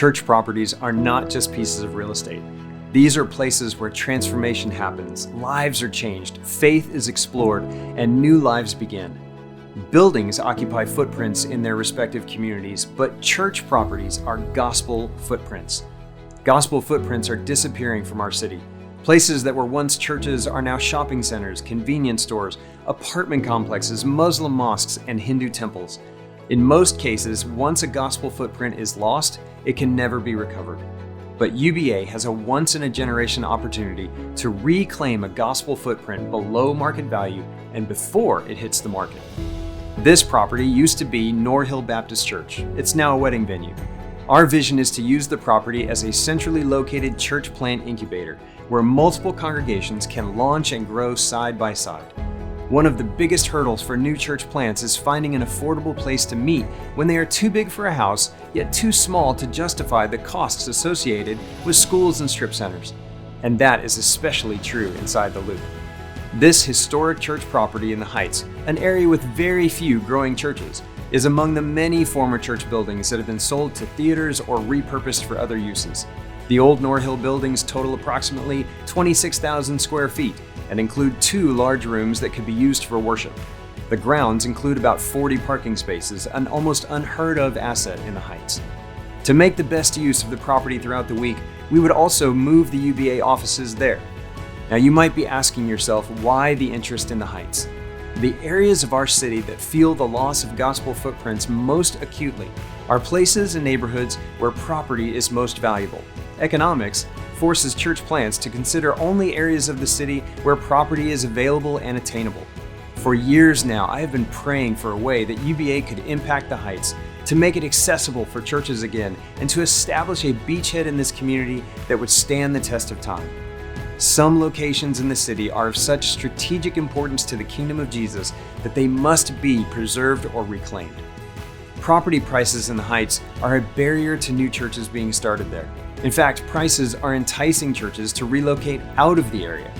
Church properties are not just pieces of real estate. These are places where transformation happens, lives are changed, faith is explored, and new lives begin. Buildings occupy footprints in their respective communities, but church properties are gospel footprints. Gospel footprints are disappearing from our city. Places that were once churches are now shopping centers, convenience stores, apartment complexes, Muslim mosques, and Hindu temples. In most cases, once a gospel footprint is lost, it can never be recovered. But UBA has a once-in-a-generation opportunity to reclaim a gospel footprint below market value and before it hits the market. This property used to be Norhill Baptist Church. It's now a wedding venue. Our vision is to use the property as a centrally located church plant incubator where multiple congregations can launch and grow side by side. One of the biggest hurdles for new church plants is finding an affordable place to meet when they are too big for a house, yet too small to justify the costs associated with schools and strip centers. And that is especially true inside the Loop. This historic church property in the Heights, an area with very few growing churches, is among the many former church buildings that have been sold to theaters or repurposed for other uses. The old Norhill buildings total approximately 26,000 square feet and include 2 large rooms that could be used for worship. The grounds include about 40 parking spaces, an almost unheard of asset in the Heights. To make the best use of the property throughout the week, we would also move the UBA offices there. Now you might be asking yourself, why the interest in the Heights? The areas of our city that feel the loss of gospel footprints most acutely are places and neighborhoods where property is most valuable. Economics forces church plants to consider only areas of the city where property is available and attainable. For years now, I have been praying for a way that UBA could impact the Heights, to make it accessible for churches again, and to establish a beachhead in this community that would stand the test of time. Some locations in the city are of such strategic importance to the kingdom of Jesus that they must be preserved or reclaimed. Property prices in the Heights are a barrier to new churches being started there. In fact, prices are enticing churches to relocate out of the area.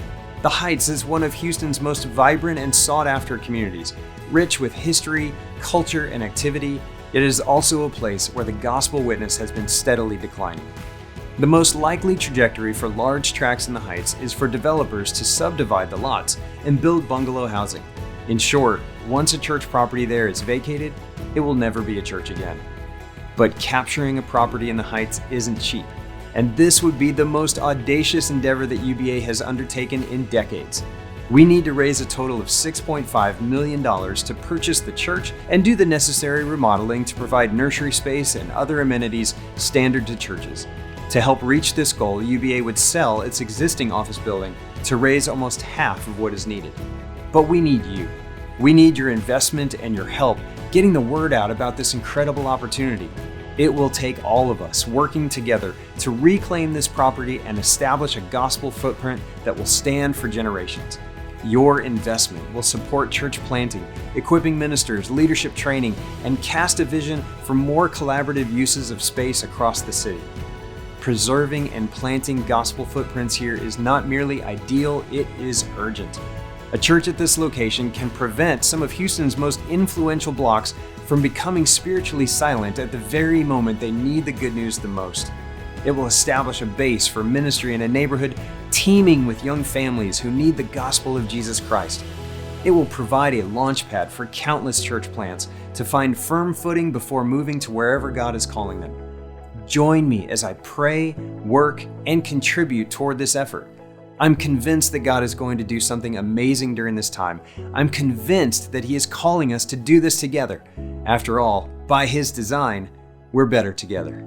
The Heights is one of Houston's most vibrant and sought-after communities, rich with history, culture, and activity. It is also a place where the gospel witness has been steadily declining. The most likely trajectory for large tracts in the Heights is for developers to subdivide the lots and build bungalow housing. In short, once a church property there is vacated, it will never be a church again. But capturing a property in the Heights isn't cheap, and this would be the most audacious endeavor that UBA has undertaken in decades. We need to raise a total of $6.5 million to purchase the church and do the necessary remodeling to provide nursery space and other amenities standard to churches. To help reach this goal, UBA would sell its existing office building to raise almost half of what is needed. But we need you. We need your investment and your help getting the word out about this incredible opportunity. It will take all of us working together to reclaim this property and establish a gospel footprint that will stand for generations. Your investment will support church planting, equipping ministers, leadership training, and cast a vision for more collaborative uses of space across the city. Preserving and planting gospel footprints here is not merely ideal, it is urgent. A church at this location can prevent some of Houston's most influential blocks from becoming spiritually silent at the very moment they need the good news the most. It will establish a base for ministry in a neighborhood teeming with young families who need the gospel of Jesus Christ. It will provide a launchpad for countless church plants to find firm footing before moving to wherever God is calling them. Join me as I pray, work, and contribute toward this effort. I'm convinced that God is going to do something amazing during this time. I'm convinced that He is calling us to do this together. After all, by His design, we're better together.